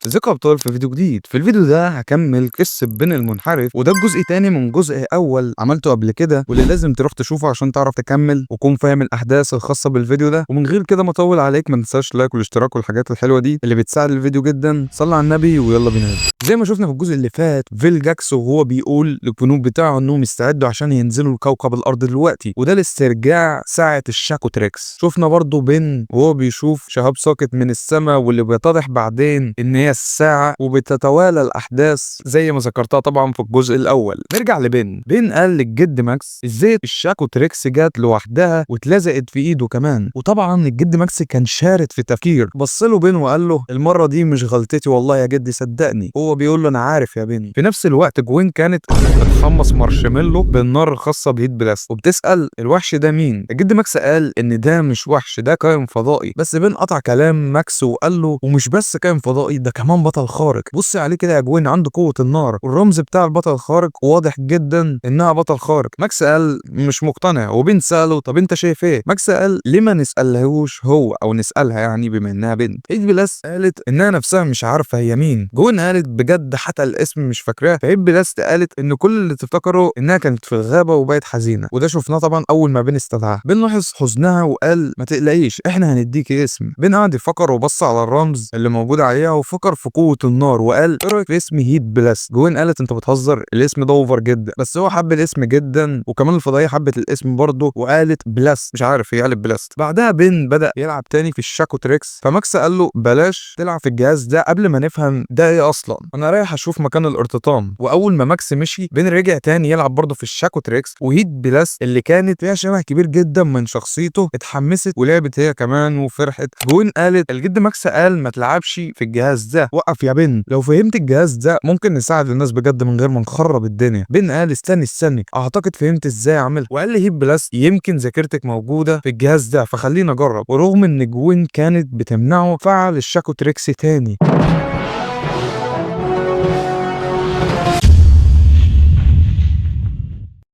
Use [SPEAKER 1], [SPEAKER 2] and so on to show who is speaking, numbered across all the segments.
[SPEAKER 1] ازيكم يا ابطال في فيديو جديد. في الفيديو ده هكمل قصة بين المنحرف، وده الجزء تاني من جزء اول عملته قبل كده، واللي لازم تروح تشوفه عشان تعرف تكمل وتكون فاهم الاحداث الخاصة بالفيديو ده. ومن غير كده ما اطول عليك، ما تنساش لايك والاشتراك والحاجات الحلوة دي اللي بتساعد الفيديو جدا. صلى على النبي ويلا بينا نبدأ. زي ما شفنا في الجزء اللي فات، فيلجاكس وهو بيقول للجنود بتاعه انهم يستعدوا عشان ينزلوا لكوكب الارض دلوقتي، وده لاسترجاع ساعة الشاكوتريكس. شفنا برضو بين وهو بيشوف شهاب ساقط من السماء، واللي بيتضح بعدين ان هي الساعة، وبتتوالى الاحداث زي ما ذكرتها طبعا في الجزء الاول. نرجع بين قال للجد ماكس ازاي الشاكوتريكس جات لوحدها واتلزقت في ايده كمان. وطبعا الجد ماكس كان شارد في تفكير، بص له بين وقال له المرة دي مش غلطتي والله يا جدي صدقني. هو بيقول له انا عارف يا بين. في نفس الوقت جوين كانت بتحمص مارشميلو بالنار الخاصة بهيت بلاست، وبتسأل الوحش ده مين. الجد ماكس قال ان ده مش وحش، ده كائن فضائي. بس بين قطع كلام ماكس وقال له ومش بس كائن فضائي، ده كمان بطل خارق. بص عليه كده يا جوين، عنده قوة النار، والرمز بتاع البطل الخارق واضح جدا انها بطل خارق. ماكس قال مش مقتنع، وبين سأله طب انت شايف ايه. ماكس قال ليه ما نسألهوش هو، او نسألها يعني بما انها بنت. هيت بلاست قالت انها نفسها مش عارفة هي مين. جوين قالت بجد حتى الاسم مش فاكراه. فهيت بلاست قالت ان كل اللي تفتكره انها كانت في الغابة وبقت حزينة، وده شفناه طبعا اول ما بين استدعاها. بين لاحظ حزنها وقال ما تقلقيش احنا هنديكي اسم. بين قعد يفكر وبص على الرمز اللي موجود عليها وفكر في قوة النار، وقال ايه رايك في اسم هيت بلاست. جوين قالت انت بتهزر، الاسم ده اوفر جدا. بس هو حب الاسم جدا، وكمان الفضائيه حبت الاسم برضه وقالت بلاست. مش عارف هي قالت بلاست. بعدها بين بدا يلعب تاني في الشاكوتريكس، فماكس قال له بلاش تلعب في الجهاز ده قبل ما نفهم ده ايه اصلا، انا رايح اشوف مكان الارتطام. واول ما ماكس مشي، بين رجع تاني يلعب برضه في الشاكوتريكس، وهيت بلاست اللي كانت فيها شبه كبير جدا من شخصيته اتحمست ولعبت هي كمان وفرحت. جوين قالت الجد ماكس قال ما تلعبش في الجهاز ده، وقف يا بن، لو فهمت الجهاز ده ممكن نساعد الناس بجد من غير ما نخرب الدنيا. بن قال استني اعتقد فهمت ازاي اعملها. وقال لي هيت بلاست يمكن ذاكرتك موجوده في الجهاز ده، فخلينا اجرب. ورغم ان جوين كانت بتمنعه، فعل الشاكوتريكس تاني.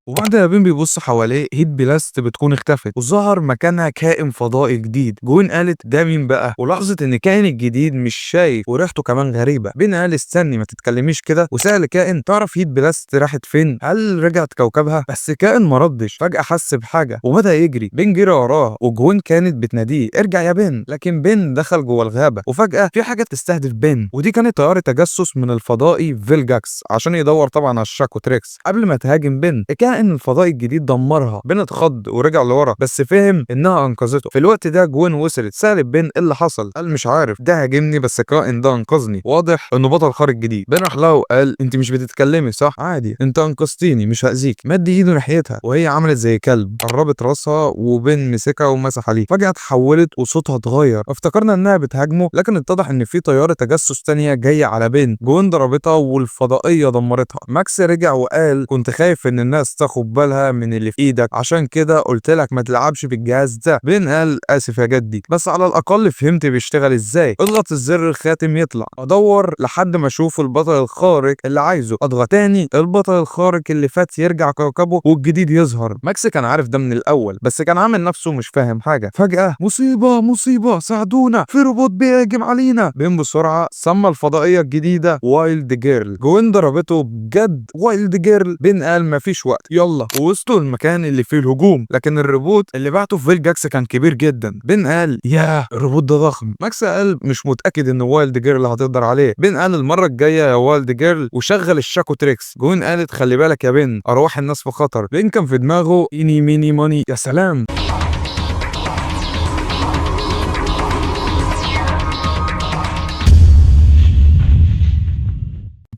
[SPEAKER 1] وبعدها بين بيبص حواليه، هيت بلاست بتكون اختفت وظهر مكانها كائن فضائي جديد. جوين قالت ده مين بقى، ولاحظت ان الكائن الجديد مش شايف وريحته كمان غريبه. بين قال استني ما تتكلميش كده، وسأل كائن تعرف هيت بلاست راحت فين، هل رجعت كوكبها. بس كائن ما ردش. فجأة حس بحاجه وبدأ يجري. بين جري وراه، وجوين كانت بتناديه ارجع يا بين، لكن بين دخل جوه الغابه. وفجأة في حاجه تستهدف بين، ودي كانت طياره تجسس من الفضائي فيلجاكس عشان يدور طبعا على الشاكوتريكس قبل ما تهاجم بين. ان الفضائي الجديد دمرها. بين اتخض ورجع لورا، بس فهم انها انقذته. في الوقت ده جوين وصلت، سالت بين ايه اللي حصل. قال مش عارف، ده هاجمني بس الكائن ده انقذني، واضح انه بطل خارق جديد. بين راح لها وقال انت مش بتتكلمي صح، عادي انت انقذتيني مش هاذيك. مد ايده ناحيتها وهي عملت زي كلب، قربت راسها وبين مسكها ومسح عليه. فجاه اتحولت وصوتها اتغير، افتكرنا انها بتهاجمه، لكن اتضح ان في طياره تجسس تانية جايه على بين. جوين ضربتها والفضائيه دمرتها. ماكس رجع وقال كنت خايف ان الناس تاخد بالها من اللي في ايدك، عشان كده قلت لك ما تلعبش في الجهاز ده. بين قال اسف يا جدي، بس على الاقل فهمت بيشتغل ازاي. اضغط الزر الخاتم يطلع، ادور لحد ما اشوف البطل الخارق اللي عايزه، اضغط تاني البطل الخارق اللي فات يرجع كوكبه والجديد يظهر. ماكس كان عارف ده من الاول، بس كان عامل نفسه مش فاهم حاجه. فجاه مصيبه ساعدونا، في روبوت بيهجم علينا. بين بسرعه سمى الفضائيه الجديده وايلد جيرل. جوين ضربته بجد وايلد جيرل. بين قال مفيش وقت يلا، ووصلوا المكان اللي فيه الهجوم، لكن الروبوت اللي بعته في فيلجاكس كان كبير جدا. بين قال ياه الروبوت ده ضخم. ماكس قال مش متاكد ان وايلد جيرل هتقدر عليه. بين قال المره الجايه يا وايلد جيرل، وشغل الشاكوتريكس. جوين قالت خلي بالك يا بين، ارواح الناس في خطر. بين كان في دماغه اني ميني ماني. يا سلام.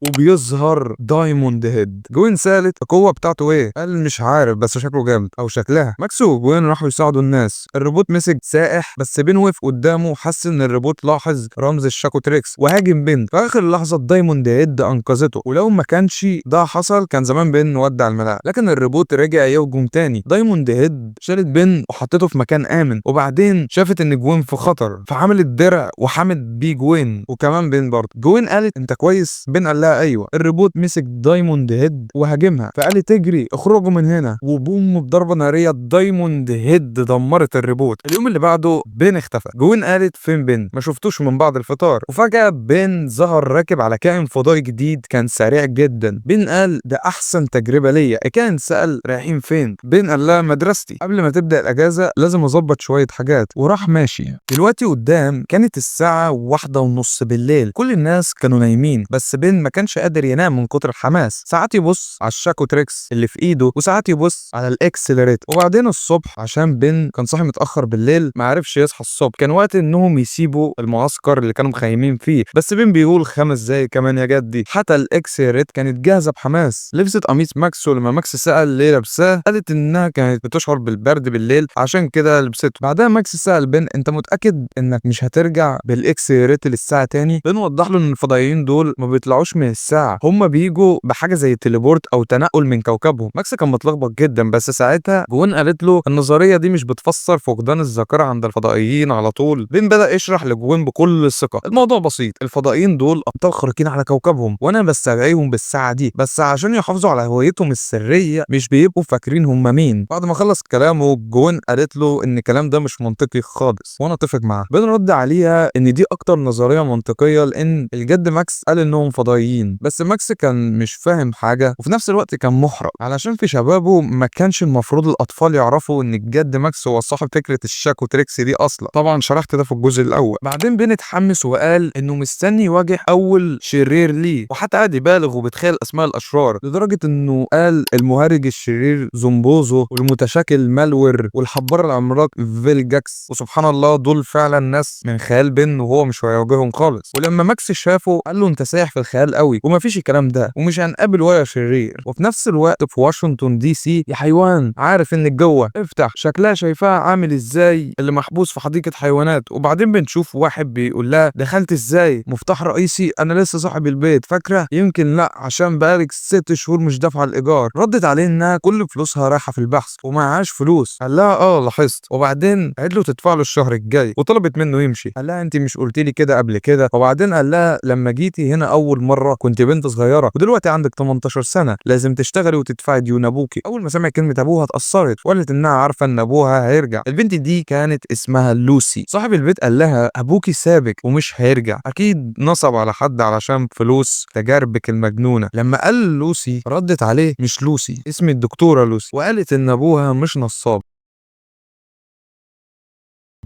[SPEAKER 1] وبيظهر دايموند هيد. جوين سالت القوه بتاعته ايه، قال مش عارف بس شكله جامد او شكلها. ماكس وجوين راحوا يساعدوا الناس. الروبوت مسك سائح، بس بين وقف قدامه وحس ان الروبوت لاحظ رمز الشاكوتريكس وهاجم بين. في اخر لحظه دايموند هيد انقذته، ولو ما كانش ده حصل كان زمان بين ودع الملاعب. لكن الروبوت رجع يهجم تاني. دايموند هيد شالت بين وحطته في مكان امن، وبعدين شافت ان جوين في خطر، فعملت درع وحمت بيه جوين وكمان بين برضه. جوين قالت انت كويس. بين قال لها ايوه الروبوت مسك دايموند هيد وهاجمها، فقال تجري اخرجوا من هنا، وبوم بضربه ناريه دايموند هيد دمرت الروبوت. اليوم اللي بعده بين اختفى. جوين قالت فين بين؟ ما شفتوش من بعد الفطار. وفجاه بين ظهر راكب على كائن فضائي جديد كان سريع جدا. بين قال ده احسن تجربه ليا. الكائن سال رايحين فين؟ بين قال لها مدرستي، قبل ما تبدا الاجازه لازم اظبط شويه حاجات، وراح ماشي. دلوقتي قدام كانت الساعه 1:30 بالليل. كل الناس كانوا نايمين، بس بين ما كانش قادر ينام من كتر الحماس. ساعات يبص على الشاكو تريكس اللي في ايده، وساعات يبص على الاكسلريت. وبعدين الصبح عشان بين كان صاحي متاخر بالليل ما عرفش يصحى الصبح، كان وقت انهم يسيبوا المعسكر اللي كانوا مخيمين فيه. بس بين بيقول 5 دقايق كمان يا جدي. حتى الاكسلريت كانت جاهزه بحماس. لبست قميص ماكس، ولما ماكس سال ليه لابساه قالت انها كانت بتشعر بالبرد بالليل عشان كده لبسته. بعدها ماكس سال بين انت متاكد انك مش هترجع بالاكسلريت للساعه تاني؟ بين وضح له ان الفضائيين دول ما بيطلعوش من الساعه، هم بيجوا بحاجه زي تليبورت او تنقل من كوكبهم. ماكس كان متلخبط جدا، بس ساعتها جوين قالت له النظريه دي مش بتفسر فقدان الذاكره عند الفضائيين على طول. بين بدا يشرح لجوين بكل ثقه الموضوع بسيط، الفضائيين دول ابطال خارقين على كوكبهم، وانا بستدعيهم بالساعه دي بس عشان يحافظوا على هويتهم السريه، مش بيبقوا فاكرين هم مين. بعد ما خلص كلامه جوين قالت له ان الكلام ده مش منطقي خالص، وانا اتفق معاه. بين رد عليها ان دي اكتر نظريه منطقيه، لان الجد ماكس قال انهم فضائيين، بس ماكس كان مش فاهم حاجه وفي نفس الوقت كان محرج علشان في شبابه ما كانش المفروض الاطفال يعرفوا ان الجد ماكس هو صاحب فكره الشاكو تريكس دي اصلا. طبعا شرحت ده في الجزء الاول. بعدين بين اتحمس وقال انه مستني يواجه اول شرير ليه، وحتى قعد يبالغ وبتخيل اسماء الاشرار، لدرجه انه قال المهرج الشرير زومبوزو، والمتشاكل مالور، والحبار العملاق فيلجاكس. وسبحان الله دول فعلا ناس من خيال بين وهو مش هيواجههم خالص. ولما ماكس شافه قال له انت سايح في الخيال قوي ومفيش الكلام ده، ومش هنقابل ولا شرير. وفي نفس الوقت في واشنطن دي سي يا حيوان عارف انك جوه افتح، شكلها شايفاها عامل ازاي اللي محبوس في حديقه حيوانات. وبعدين بنشوف واحد بيقول لها دخلت ازاي؟ مفتاح رئيسي، انا لسه صاحب البيت فاكره؟ يمكن لا عشان بقالك 6 شهور مش دافعه الايجار. ردت عليه انها كل فلوسها رايحه في البحث ومعهاش فلوس. قال لها لاحظت. وبعدين قالت له تدفع له الشهر الجاي، وطلبت منه يمشي. قال لها انت مش قلت لي كده قبل كده؟ وبعدين قال لها لما جيتي هنا اول مره كنت بنت صغيره، ودلوقتي عندك 18 سنه، لازم تشتغلي وتدفعي ديون ابوكي. اول ما سمع كلمه ابوها اتاثرت وقالت انها عارفه ان ابوها هيرجع. البنت دي كانت اسمها لوسي. صاحب البيت قال لها ابوكي سابك ومش هيرجع، اكيد نصب على حد علشان فلوس تجاربك المجنونه. لما قال لوسي ردت عليه مش لوسي، اسمي الدكتوره لوسي، وقالت ان ابوها مش نصاب،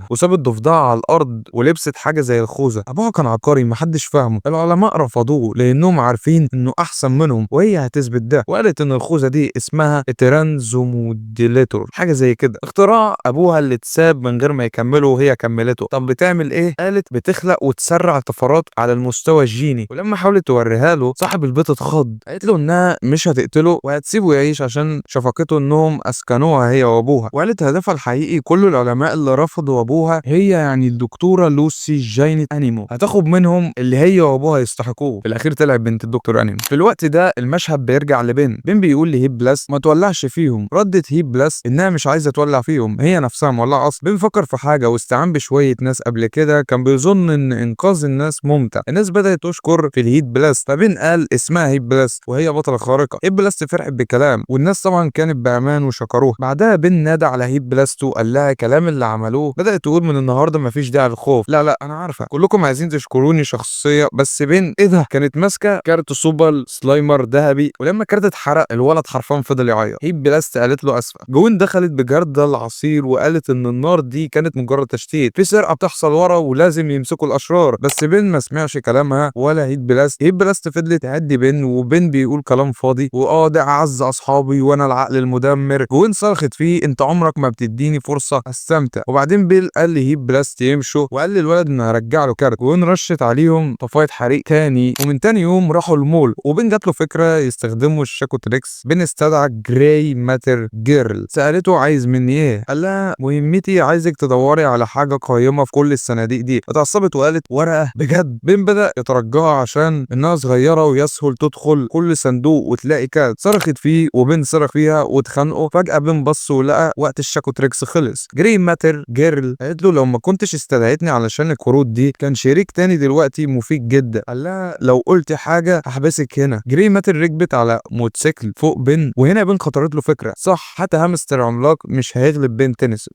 [SPEAKER 1] وسابت ضفدعها على الارض ولبست حاجه زي الخوذه. ابوها كان عبقري محدش فاهمه. العلماء رفضوه لانهم عارفين انه احسن منهم، وهي هتثبت ده. وقالت ان الخوذه دي اسمها ترانزوموديليتور، حاجه زي كده، اختراع ابوها اللي اتساب من غير ما يكمله وهي كملته. طب بتعمل ايه؟ قالت بتخلق وتسرع طفرات على المستوى الجيني. ولما حاولت توريها له صاحب البيت اتخض. قالت له انها مش هتقتله وهتسيبه يعيش عشان شفقته انهم اسكنوها هي وابوها. وقالت هدفها الحقيقي كل العلماء اللي رفضوا ابوها هي يعني الدكتوره لوسي جاينت انيمو هتاخد منهم اللي هي وابوها يستحقوه. في الاخير طلعت بنت الدكتور انيمو. في الوقت ده المشهد بيرجع لبين. بين بيقول لهيب بلاس ما تولعش فيهم. ردت هيب بلاس انها مش عايزه تولع فيهم، هي نفسها مولعه اصلا. بين فكر في حاجه واستعان بشويه ناس قبل كده كان بيظن ان انقاذ الناس ممتع. الناس بدات تشكر في الهيب بلاس، فبين قال اسمها هيب بلاس وهي بطله خارقه. هيب بلاس فرحت بكلام والناس طبعا كانت بامان وشكروه. بعدها بين نادى على هيب بلاس وقال لها كلام اللي عملوه. بدات تقول من النهارده مفيش داعي للخوف. لا انا عارفه كلكم عايزين تشكروني شخصيه، بس بين ايه ده؟ كانت ماسكه كارت سوبر سلايمر ذهبي، ولما الكارت اتحرق الولد حرفيا فضل يعيط. هيب بلاست قالت له اسفه. جوين دخلت بجردل العصير وقالت ان النار دي كانت مجرد تشتيت، في سرقه بتحصل ورا ولازم يمسكوا الاشرار. بس بين ما سمعش كلامها ولا هيب بلاست. هيب بلاست فضلت تهدي بين، وبين بيقول كلام فاضي ده اعز اصحابي وانا العقل المدمر. جوين صرخت فيه انت عمرك ما بتديني فرصه استمتع. وبعدين بيل قال لهيب بلاست يمشوا وقال للولد انه هرجع له كارت. جوين رشت عليهم طفايه حريق تاني، ومن تاني يوم راحوا المول. وبين جات له فكره يستخدموا الشاكو تريكس. بين استدعى جراي ماتر جيرل، سالته عايز مني ايه؟ قال لها مهمتي عايزك تدوري على حاجه قيمه في كل الصناديق دي. اتعصبت وقالت ورقه بجد؟ بين بدا يترجاها عشان انها صغيره ويسهل تدخل كل صندوق وتلاقي كارت. صرخت فيه وبين صرخ فيها واتخانقوا. فجاه بين بص ولقى وقت الشاكو تريكس خلص. جراي ماتر جيرل قالت له لو ما كنتش استدعيتني علشان الكروت دي كان شريك تاني دلوقتي مفيد جدا. قال لها لو قلت حاجه هحبسك هنا. جري ماتر ركبت على موتوسيكل فوق بن، وهنا بن خطرت له فكره، صح حتى هامستر عملاق مش هيغلب بن تنس.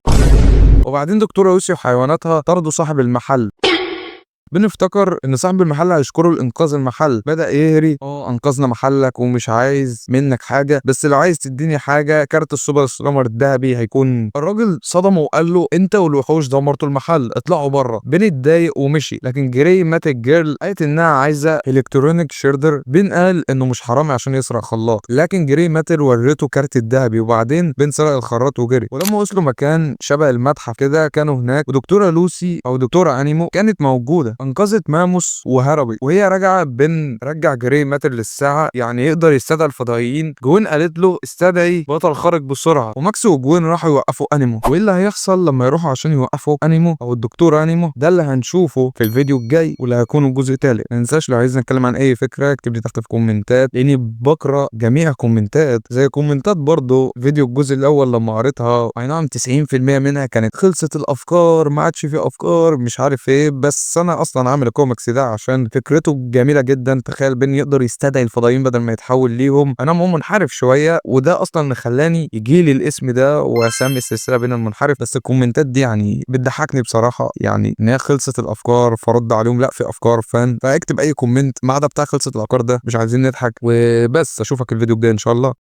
[SPEAKER 1] وبعدين دكتوره لوسي وحيواناتها طردوا صاحب المحل. بن افتكر ان صاحب المحل هيشكره لانقاذ المحل، بدأ يهري انقذنا محلك ومش عايز منك حاجه، بس لو عايز تديني حاجه كارت السوبر سلامر الذهبي هيكون. الراجل صدمه وقال له انت والوحوش دمرتوا المحل، اطلعوا بره. بن اتضايق ومشي، لكن جري مات الجيرل قالت انها عايزه الكترونيك شيردر. بن قال انه مش حرامي عشان يسرق خلاط، لكن جري ماتر وريته كارت الذهبي، وبعدين بن سرق الخراط وجري. ولما وصلوا مكان شبه المتحف كده كانوا هناك، ودكتوره لوسي او دكتوره انيمو كانت موجوده، انقذت ماموس وهربت. وهي راجعه بن رجع جري ماتر للساعه يعني يقدر يستدعي الفضائيين. جوين قالت له استدعي بطل خارج بسرعه، وماكس وجوين راحوا يوقفوا انيمو. وايه اللي هيحصل لما يروحوا عشان يوقفوا انيمو او الدكتور انيمو ده اللي هنشوفه في الفيديو الجاي، واللي هيكون الجزء الثالث. ما تنساش لو عايز نتكلم عن اي فكره اكتب لي تحت في الكومنتات، لاني بقرا جميع كومنتات زي كومنتات برضو فيديو الجزء الاول لما قريتها. اي نعم 90% منها كانت خلصت الافكار، ما عادش في افكار مش عارف ايه، بس انا اصلا عامل الكوميكس ده عشان فكرته جميله جدا. تخيل بن يقدر يستدعي الفضائيين بدل ما يتحول ليهم. انا منحرف شويه، وده اصلا اللي خلاني يجي لي الاسم ده واسمي السلسله بين المنحرف. بس الكومنتات دي يعني بتضحكني بصراحه، يعني ان هي خلصت الافكار فرد عليهم، لا في افكار فان. فاكتب اي كومنت ما عدا بتاع خلصت الافكار ده، مش عايزين نضحك وبس. اشوفك الفيديو الجاي ان شاء الله.